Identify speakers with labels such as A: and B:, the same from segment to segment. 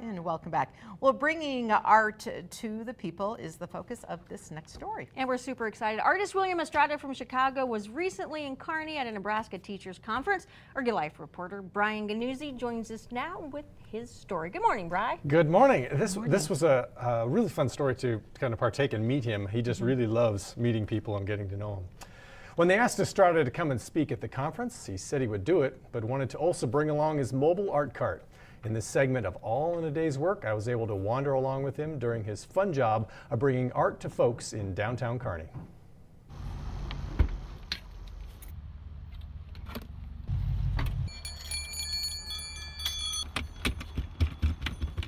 A: And welcome back. Well, bringing art to the people is the focus of this next story.
B: And we're super excited. Artist William Estrada from Chicago was recently in Kearney at a Nebraska Teachers Conference. Our Life reporter Brian Gnuse joins us now with his story. Good morning, Bri.
C: Good morning. This was a really fun story to kind of partake and meet him. He just really loves meeting people and getting to know them. When they asked Estrada to come and speak at the conference, he said he would do it, but wanted to also bring along his mobile art cart. In this segment of All in a Day's Work, I was able to wander along with him during his fun job of bringing art to folks in downtown Kearney.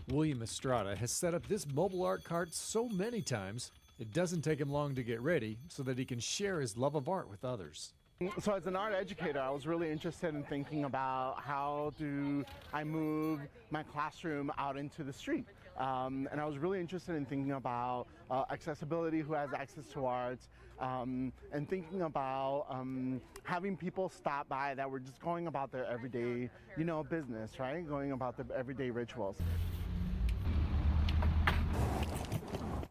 D: William Estrada has set up this mobile art cart so many times, it doesn't take him long to get ready so that he can share his love of art with others.
E: So as an art educator, I was really interested in thinking about how do I move my classroom out into the street. And I was really interested in thinking about accessibility, who has access to arts, and thinking about having people stop by that were just going about their everyday, business, right? Going about their everyday rituals.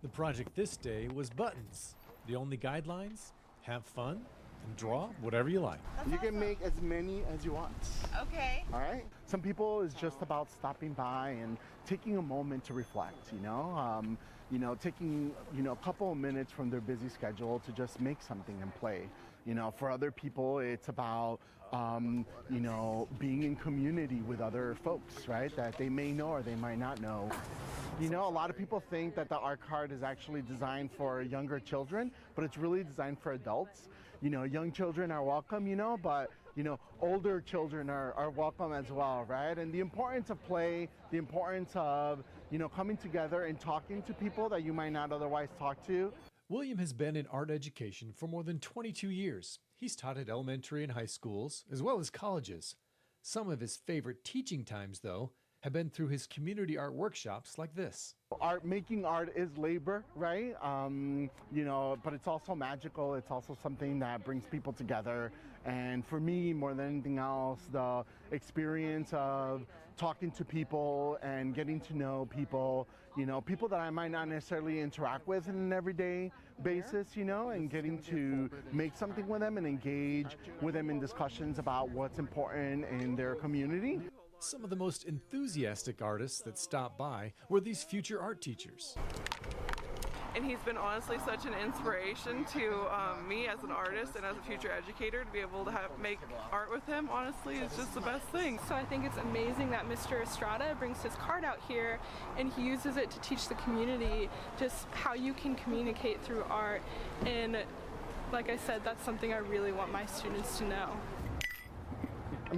D: The project this day was buttons. The only guidelines? Have fun and draw whatever you like.
E: You can make as many as you want.
F: Okay.
E: All right. Some people is just about stopping by and taking a moment to reflect. Taking a couple of minutes from their busy schedule to just make something and play. For other people, it's about being in community with other folks, right? That they may know or they might not know. A lot of people think that the art cart is actually designed for younger children, but it's really designed for adults. Young children are welcome, but older children are welcome as well, right? And the importance of play, the importance of, coming together and talking to people that you might not otherwise talk to.
D: William has been in art education for more than 22 years. He's taught at elementary and high schools, as well as colleges. Some of his favorite teaching times, though, have been through his community art workshops like this.
E: Making art is labor, right? But it's also magical. It's also something that brings people together. And for me, more than anything else, the experience of talking to people and getting to know people, people that I might not necessarily interact with on an everyday basis, and getting to make something with them and engage with them in discussions about what's important in their community.
D: Some of the most enthusiastic artists that stopped by were these future art teachers.
F: And he's been honestly such an inspiration to me as an artist and as a future educator to be able to make art with him. Honestly, it's just the best thing.
G: So I think it's amazing that Mr. Estrada brings his cart out here and he uses it to teach the community just how you can communicate through art. And like I said, that's something I really want my students to know.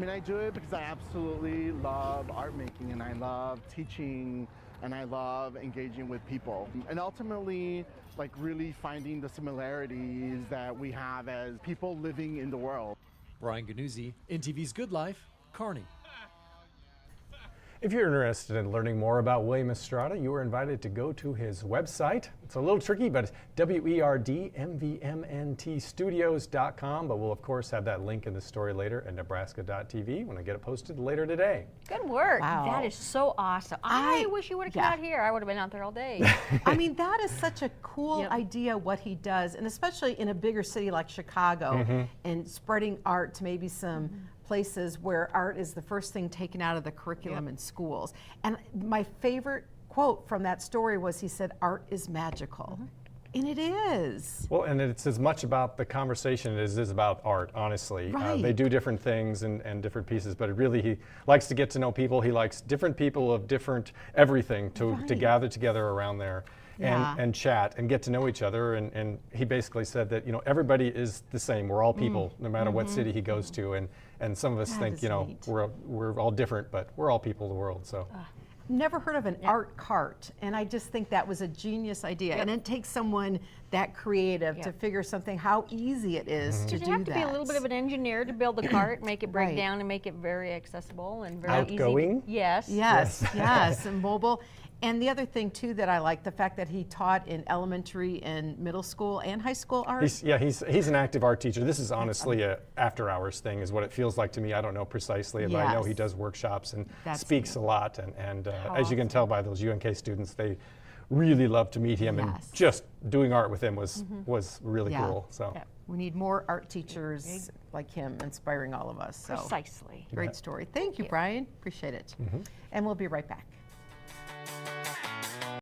E: I do it because I absolutely love art making and I love teaching and I love engaging with people. And ultimately, really finding the similarities that we have as people living in the world.
D: Brian Gnuse, NTV's Good Life, Kearney.
C: If you're interested in learning more about William Estrada, you are invited to go to his website. It's a little tricky, but it's WERDMVMNTstudios.com. But we'll, of course, have that link in the story later at Nebraska.tv when I get it posted later today.
B: Good work.
A: Wow.
B: That is so awesome. I wish you would have come out here. I would have been out there all day.
A: That is such a cool idea what he does, and especially in a bigger city like Chicago, and spreading art to maybe some places where art is the first thing taken out of the curriculum in schools. And my favorite quote from that story was he said, "Art is magical." And it is.
C: Well, and it's as much about the conversation as it is about art, honestly.
A: Right.
C: They do different things and different pieces, but he likes to get to know people. He likes different people of different everything to gather together around there. And chat and get to know each other, and he basically said that everybody is the same. We're all people, no matter what city he goes to, and some of us think we're all different, but we're all people of the world. So.
A: Never heard of an art cart, and I just think that was a genius idea. And it takes someone that creative to figure something how easy it is to do that.
B: You have to be a little bit of an engineer to build the cart, make it break down, and make it very accessible and very
C: outgoing.
B: easy. Yes,
A: and mobile. And the other thing too that I like, the fact that he taught in elementary and middle school and high school art.
C: He's an active art teacher. This is honestly a after hours thing is what it feels like to me. I don't know precisely, but I know he
A: Yes.
C: does workshops and
A: That's
C: speaks a lot. And as you can
A: awesome.
C: tell by those UNK students, they really love to meet him, and
A: Yes.
C: just doing art with him was really
A: Yeah.
C: cool. So.
B: Yeah.
A: We need more art teachers like him inspiring all of us. So
B: Precisely.
A: great story. Thank you, Brian. Appreciate it. And we'll be right back.